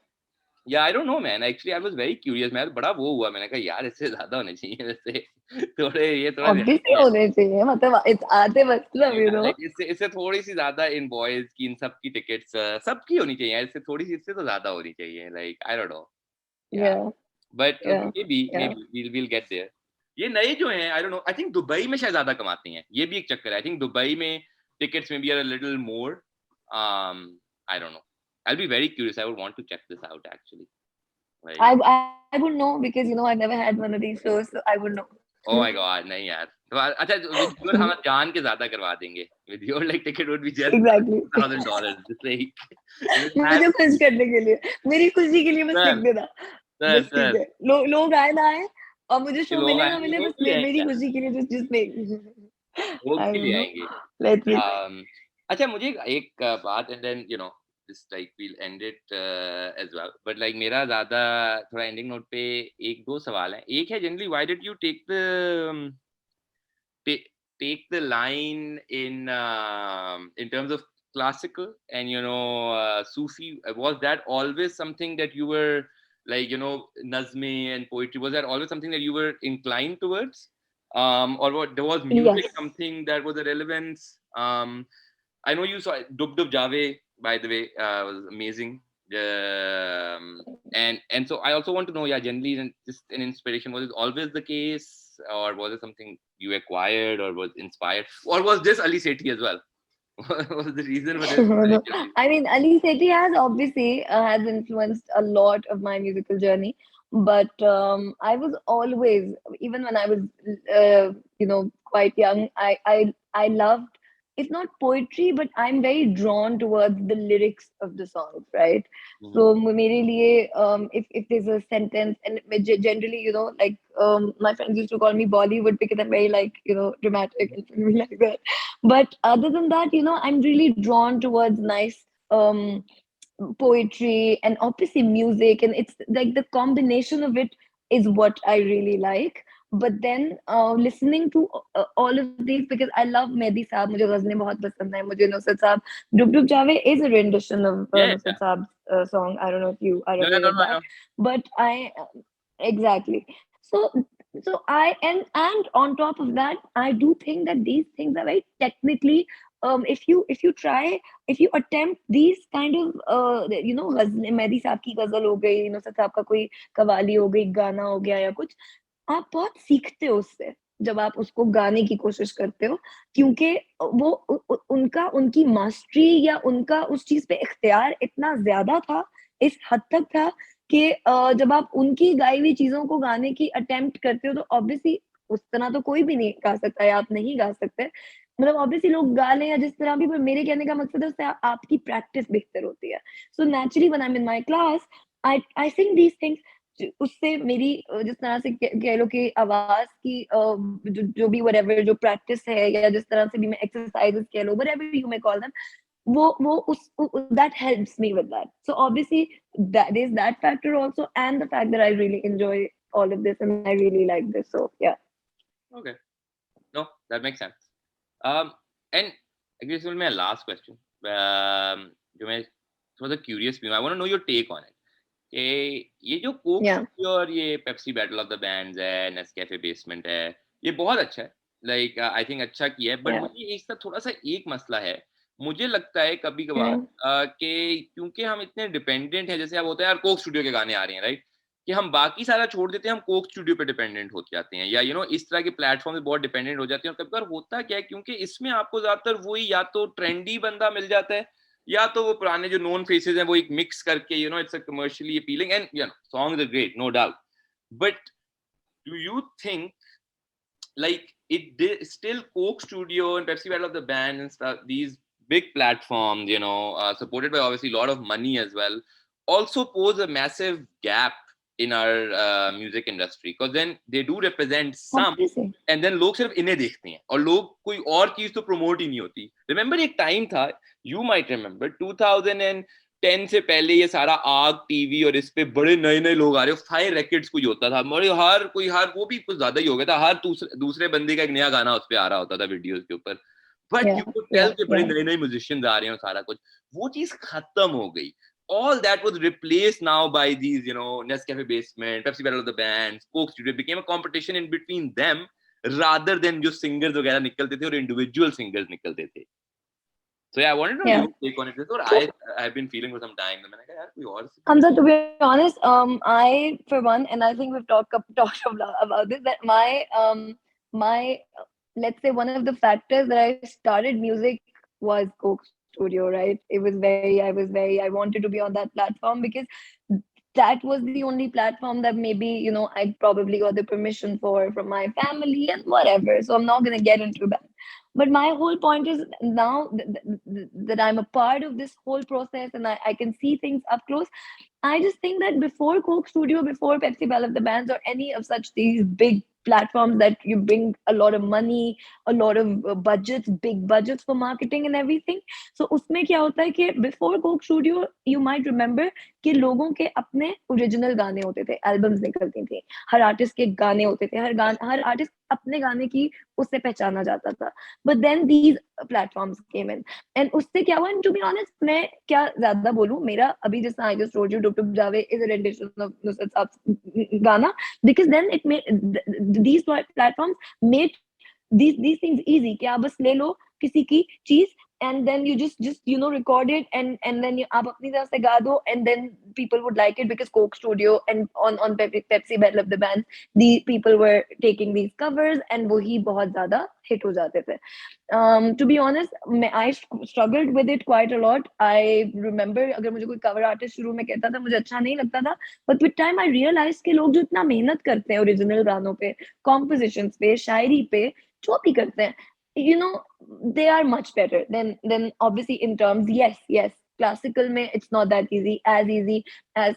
yeah, I don't know man, actually I was very curious. मैं बड़ा वो हुआ, मैंने कहा यार इससे ज्यादा होने चाहिए वैसे. थोड़े ये थोड़ा obviously ज्यादा है. होने चाहिए मतलब it's Atif Aslam, लाइक इससे थोड़ी सी ज्यादा इन बॉयज की इन सब की टिकट्स सबकी होनी चाहिए यार, इससे थोड़ी सी, इससे तो ज्यादा होनी चाहिए. Like I don't know. या Yeah. But Yeah. May Yeah. Be will get there. ये नए जो हैं I don't know, I think Dubai में शायद ज्यादा कमाते हैं, ये भी एक चक्कर है. आई थिंक दुबई में टिकट्स में be are a little more. I don't know. I will be very curious, I would want to check this out actually. Like I would know because I've never had one of these shows, so I would know. Oh my God, नहीं यार. तो अच्छा with your हम जान के ज्यादा करवा देंगे. With your like TikTok would be just Exactly. $1,000 just मुझे like खुश करने के लिए, मेरी खुशी के लिए बस लिख सर देना. सर बस ठीक सर है. लोग आए ना आए और मुझे कि शो लोग मिले ना आएंगे, मिले, लोग बस भी ले आएंगे मेरी यार, खुशी के लिए just make. लोग I भी ले don't know. आएंगे. Let's see. अच्छा मुझे एक बात, and then just like we'll end it as well, but like मेरा ज्यादा थोड़ा एंडिंग नोट पे एक दो सवाल हैं. एक है generally why did you ta- take the line in terms of classical and Sufi? Was that always something that you were like nazme and poetry, was that always something that you were inclined towards, or what, there was music Yes. something that was a relevance? I know you saw Dub Dub Jave, by the way, was amazing. And so I also want to know, yeah, generally just an inspiration, was it always the case, or was it something you acquired or was inspired, or was this Ali Sethi as well? What was the reason for this No. particularly? I mean, Ali Sethi has obviously has influenced a lot of my musical journey, but I was always, even when I was, quite young, I loved. It's not poetry, but I'm very drawn towards the lyrics of the songs, right? Mm-hmm. So, मेरे लिए, if there's a sentence, and generally, like my friends used to call me Bollywood because I'm very like dramatic and filmy like that. But other than that, I'm really drawn towards nice poetry and obviously music, and it's like the combination of it is what I really like. But then listening to all of these, because I love Mehdi Saab, मुझे गज़लें बहुत पसंद है, मुझे नुसरत साहब, Dub Dub Jave is a rendition of Yeah, yeah. Nusrat Saab's song. I don't know if you are No, no, aware no, of no, that, no. but exactly. So and on top of that, I do think that these things are very technically, if you try, if you attempt these kind of गजल, मेहदी साहब की गजल हो गई, नुसरत साहब का कोई कवाली हो गई, गाना हो गया या कुछ, आप बहुत सीखते हो उससे जब आप उसको गाने की कोशिश करते हो, क्योंकि वो उनका उनकी मास्टरी या उनका उस चीज पे इख्तियार इतना ज्यादा था, इस हद तक था कि जब आप उनकी गाई हुई चीजों को गाने की अटेम्प्ट करते हो तो ऑब्वियसली उस तरह तो कोई भी नहीं गा सकता या आप नहीं गा सकते, मतलब ऑब्वियसली लोग गा लें या जिस तरह भी, पर मेरे कहने का मकसद है उससे आपकी प्रैक्टिस बेहतर होती है। So naturally when I am in my class, I Singh these things, उससे मेरी जिस तरह से कह लो कि आवाज की जो भी whatever जो प्रैक्टिस है या जिस तरह से भी मैं एक्सरसाइजेस कह लो, whatever you may call them, वो उस that helps me with that. So obviously that is that factor also, and the fact that I really enjoy all of this and I really like this. So yeah. Okay. No, that makes sense. And I guess this will be my last question. जो मैं थोड़ा सा curious भी हूँ. I want to know your take on it. कि ये जो Coke Yeah. Studio और ये Pepsi battle of the bands है, नेस्कैफे बेसमेंट है, ये बहुत अच्छा है, लाइक आई थिंक अच्छा किया है, बट Yeah. मुझे इसका थोड़ा सा एक मसला है, मुझे लगता है कभी कभार Yeah. कि क्योंकि हम इतने डिपेंडेंट हैं, जैसे अब होता है यार कोक स्टूडियो के गाने आ रहे हैं, राइट, कि हम बाकी सारा छोड़ देते हैं, हम कोक स्टूडियो पे डिपेंडेंट हो जाते हैं, या इस तरह के प्लेटफॉर्म पे बहुत डिपेंडेंट हो जाते हैं, और कभी कभार होता क्या है, क्योंकि इसमें आपको ज्यादातर वही या तो ट्रेंडी बंदा मिल जाता है, या तो वो पुराने जो नोन फेसेस हैं वो एक मिक्स करके it's a commercially appealing, and songs are great, no doubt, but do you think like still Coke Studio and Pepsi Battle of the Band and stuff, these big platforms, supported by obviously a lot of money as well, also pose a massive gap in our music industry, because then they do represent some, Obviously. and then लोग सिर्फ इन्हें देखते हैं और लोग कोई और चीज तो प्रमोट ही नहीं होती. रिमेंबर एक टाइम था, यू माइट रिमेंबर 2010 से पहले, ये सारा आग टीवी और इस पे बड़े नए नए लोग आ रहे हो, फायर रैकेट्स कोई होता था, और हर वो भी कुछ ज्यादा ही हो गया था, हर दूसरे बंदे का एक नया गाना उस पे आ रहा होता था वीडियोस के ऊपर, but you Yeah. Could tell Yeah. कि बड़े Yeah. नए नए म्यूजिशियंस आ रहे हैं, सारा कुछ वो चीज खत्म हो गई. All that was replaced now by these, Nescafe Basement, Pepsi Battle of the Bands, Coke Studio. It became a competition in between them rather than जो singers वगैरह निकलते थे और individual singers निकलते थे. So yeah, I wanted to know Yeah. your take on it. This is what So I've been feeling for some time. तो मैंने कहा यार कोई और Hamza, to be honest, I for one, and I think we've talked about this, that my let's say one of the factors that I started music was Coke Studio, right? I wanted to be on that platform because that was the only platform that maybe I probably got the permission for from my family and whatever. So I'm not gonna get into that. But my whole point is now that I'm a part of this whole process and I can see things up close. I just think that before Coke Studio, before Pepsi Bell of the Bands, or any of such these big platforms that you bring a lot of money, a lot of budgets, big budgets for marketing and everything. So उसमें क्या होता है कि before Coke Studio, you might remember कि लोगों के अपने original गाने होते थे, एल्बम्स निकलती थी, हर आर्टिस्ट के गाने होते थे, हर आर्टिस्ट अपने गाने की उससे पहचाना जाता था. But then these platforms came in. And उससे क्या हुआ, to be honest, मैं क्या ज्यादा बोलूं, मेरा अभी जैसा I just told you, Dub Dub Jave is a rendition of Nusrat Saab's गाना, because then it made these platforms made these things easy कि आप बस ले लो किसी की चीज and then you just record it, and then आप अपनी तरफ से गा दो, and then people would like it because Coke Studio and on Pepsi Battle of the Bands, the people were taking these covers and वही बहुत ज़्यादा hit हो जाते थे. To be honest, I struggled with it quite a lot. I remember अगर मुझे कोई cover artist शुरू में कहता था मुझे अच्छा नहीं लगता था, but with time I realized कि लोग जो इतना मेहनत करते हैं original गानों पे, compositions पे, शायरी पे, जो भी करते हैं, they are much better than obviously in terms. Yes, classical में it's not that easy as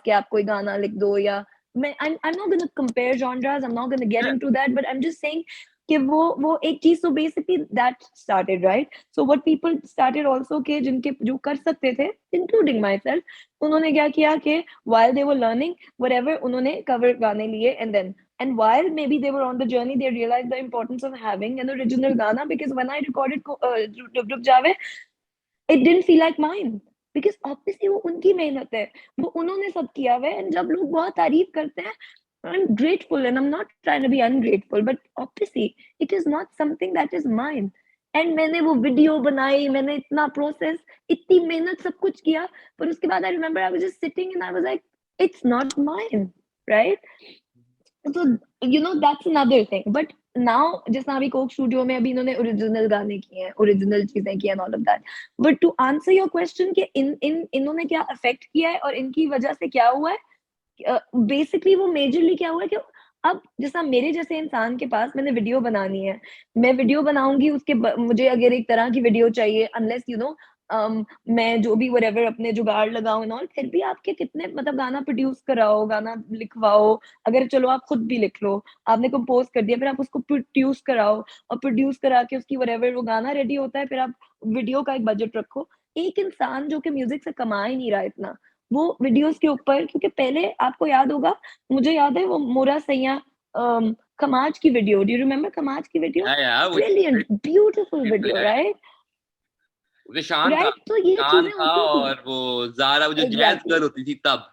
कि आप कोई गाना लिख दो, या I'm not going to compare genres, I'm not going to get into that, but I'm just saying कि वो एक चीज, so basically that started, right? So what people started also कि जिनके जो कर सकते थे, including myself, उन्होंने क्या किया कि while they were learning whatever, उन्होंने cover गाने लिए, and while maybe they were on the journey, they realized the importance of having an original Ghana, because when I recorded Ruk Jaave, it didn't feel like mine. Because obviously वो उनकी मेहनत है, वो उन्होंने सब किया हुआ है, and जब लोग बहुत तारीफ करते हैं, I'm grateful, and I'm not trying to be ungrateful, but obviously it is not something that is mine. And मैंने वो वीडियो बनाई, मैंने इतना प्रोसेस, इतनी मेहनत, सब कुछ किया, पर उसके बाद I remember I was just sitting and I was like, it's not mine, right? So that's another thing. But now जैसा अभी कोक स्टूडियो में अभी इन्होंने ओरिजिनल गाने किए हैं, ओरिजिनल चीजें की हैं, all of that. But to answer your question कि इन्होंने क्या अफेक्ट किया है और इनकी वजह से क्या हुआ है, बेसिकली वो मेजरली क्या हुआ है कि अब जैसा मेरे जैसे इंसान के पास, मैंने वीडियो बनानी है, मैं वीडियो बनाऊंगी, मुझे अगर एक तरह की वीडियो चाहिए, अनलेस मैं जो भी whatever अपने जुगाड़ लगाऊं and all, फिर भी आपके कितने मतलब गाना प्रोड्यूस कराओ, गाना लिखवाओ, अगर चलो आप खुद भी लिख लो, आपने कंपोज कर दिया, फिर आप उसको प्रोड्यूस कराओ, और प्रोड्यूस करा के उसकी whatever वो गाना रेडी होता है, फिर आप वीडियो का एक बजट रखो. एक इंसान जो कि म्यूजिक से कमा ही नहीं रहा इतना, वो वीडियोस के ऊपर, क्योंकि पहले आपको याद होगा, मुझे याद है वो मोरा सैया कमाज की वीडियो, डू यू रिमेम्बर कमाज की video? Yeah, which brilliant, beautiful people, video, yeah. Right? वो शान था, राइट, तो ये शान चीजें था, होती थी. और वो ज़ारा, वो जो जैज़ एग्जैक्टली, गर्ल होती थी तब.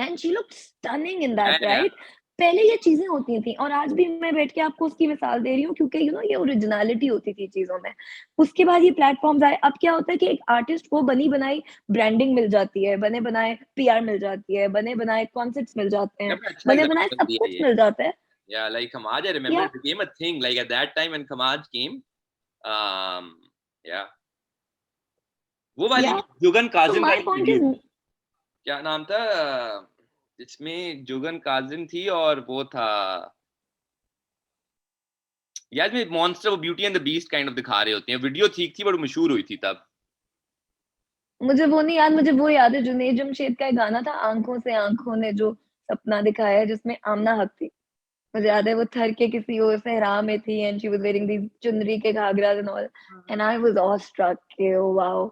And she looked stunning in that, Yeah. Right? पहले ये चीजें होती थी, और आज भी मैं बैठ के आपको उसकी मिसाल दे रही हूँ, क्योंकि ये ओरिजिनलिटी होती थी चीजों में. उसके बाद ये प्लेटफॉर्म्स आए. अब क्या होता है कि एक आर्टिस्ट को बनी बनाई ब्रांडिंग मिल जाती है, बने बनाए पीआर मिल जाती है, बने बनाए कॉन्सेप्ट्स मिल जाते Yeah, हैं, but अच्छा बने लगा बनाए जब सब दिया कुछ ये. मिल जाता है. Yeah, like Khamaj, I remember या it became a thing. Like at that time when Khamaj came, yeah, वो वाली या जुगन तो काजिम का माय एक पॉइंट वीडियो इज, थी, क्या नाम था, जिसमें जुगन काजिम थी और वो था, यार में मॉन्स्टर, वो beauty and the beast kind of दिखा रहे होते हैं. वीडियो ठीक थी, बड़ी मशहूर हुई थी तब. मुझे वो नहीं याद, मुझे वो याद है जुनैद जमशेद का एक गाना था, आंखों से आंखों ने जो सपना दिखाया है, जिसमें आमना हक थी. मुझे याद है वो थर के किसी और सहरा में थी, and she was wearing the chunri के ghagra and all, and I was all struck के ओ वाओ.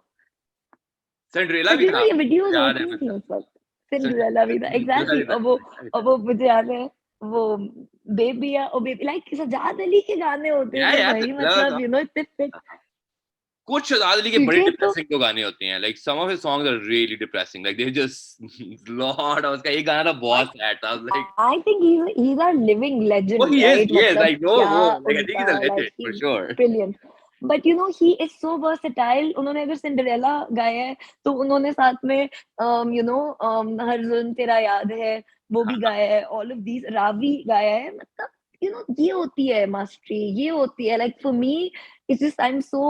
सिंड्रेला बट भी था, ये वीडियोस याद है होती मेरे थी को. उस वक्त. सिंड्रेला भी था, सिंड्रेला एग्जैक्टली. भी था, सिंड्रेला भी और था. वो मुझे याद है, वो बेबिया ओ बेबी, लाइक सजाद अली के गाने होते Yeah, थे yeah, भाई, सिंड्रेला मतलब था. इतने फिट. कुछ शहजाद अली के बड़े ठीक है, तो डिप्रेसिंग तो गाने होते हैं. Like some of his songs are really depressing. Like they just lord, उसका एक गाना था बहुत सैड था. लाइक I think he's our living oh, legend, he is, right? he is. मतलब Like no, क्या वो like I think उनका, he's a like legend for he's sure. brilliant. But he is so versatile. उन्होंने अगर Cinderella गाया है, तो उन्होंने साथ में हर जुल्म तेरा याद है वो भी गाया है. All of these, रावी गाया है. मतलब ये होती है मास्टरी, ये होती है. Like for me, it's just I'm so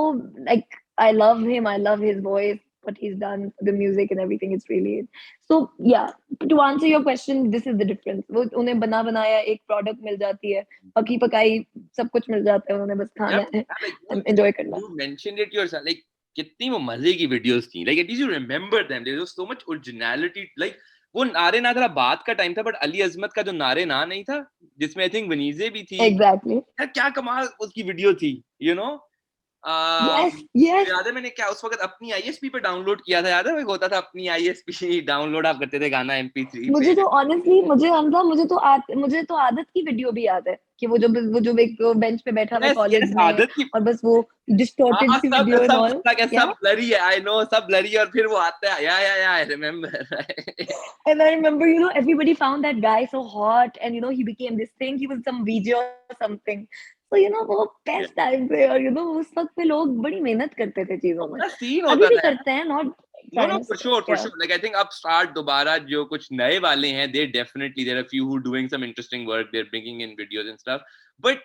like I love him. I love his voice, what he's done, the music and everything. It's really so yeah. To answer your question, this is the difference. वो उन्हें बना बनाया एक product मिल जाती है, पकी पकाई सब कुछ मिल जाता है, उन्हें बस Yeah, खाना है, yeah, like एंजॉय करना है. you mentioned it yourself. Like कितनी वो मजे की वीडियोस थी. Like at least you remember them. There was so much originality. Like वो नारे ना, थोड़ा बात का टाइम था, बट अली अजमत का जो नारे ना नहीं था, जिसमें आई थिंक वनीजे भी थी. Exactly. यार क्या कमाल उसकी वीडियो थी, यू नो. Yes, yes. याद है मैंने क्या उस वक्त अपनी आईएसपी पे डाउनलोड किया था. याद है, वो एक होता था अपनी आईएसपी डाउनलोड आप करते थे गाना MP3 पे. मुझे तो ऑनेस्टली, मुझे तो आदत की वीडियो भी याद है कि वो जो एक बेंच पे बैठा हुआ है यस कॉलेज यस, में, आदत की. और बस वो डिस्टॉर्टेड हाँ, सी सब वीडियो एंड सब ऑल. like, या सब blurry है, I know, सब blurry है, और फिर वो आता है, या I remember. And I remember, everybody found that guy so hot, and he became this thing. He was some VJ or something. तो वो बेस्ट टाइम पे, और उस वक्त पे लोग बड़ी मेहनत करते थे चीजों में, अपना सीन अभी होता भी था यार। करते हैं, not No, no, times, for या sure. Like I think अब start दोबारा जो कुछ नए वाले हैं, they definitely there are a few who doing some interesting work. They're bringing in videos and stuff. But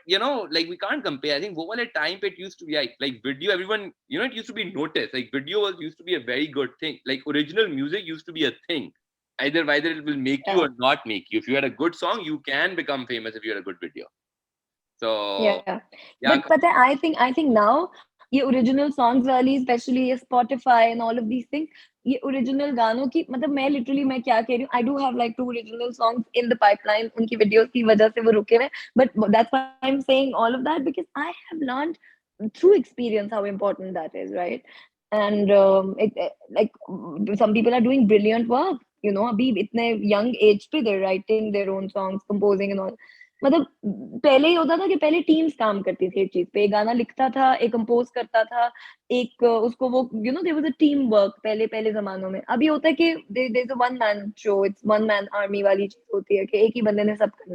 like we can't compare. I think वो वाले time पे it used to be like video. Everyone, it used to be noticed. Like video was used to be a very good thing. Like original music used to be a thing. Either it will make you or not make you. If you had a good song, you can become famous if you had a good video. So Yeah, yeah, but I think now ये original songs वाली, specially ये Spotify and all of these things, ये original गानों की, मतलब मैं क्या कह रही हूँ, I do have like 2 original songs in the pipeline, उनकी वीडियोस की वजह से वो रुके हुए, but that's why I am saying all of that, because I have learned through experience how important that is, right? And like some people are doing brilliant work, अभी इतने young age पे they're writing their own songs, composing and all. मतलब पहले ही होता था कि पहले teams काम करती थी एक चीज पे, एक गाना लिखता था, एक कंपोज करता था, एक उसको वो there was a team work पहले पहले जमानों में। अभी होता है कि there is a one man show, it's one man army वाली चीज होती है कि एक ही बंदे ने सब करना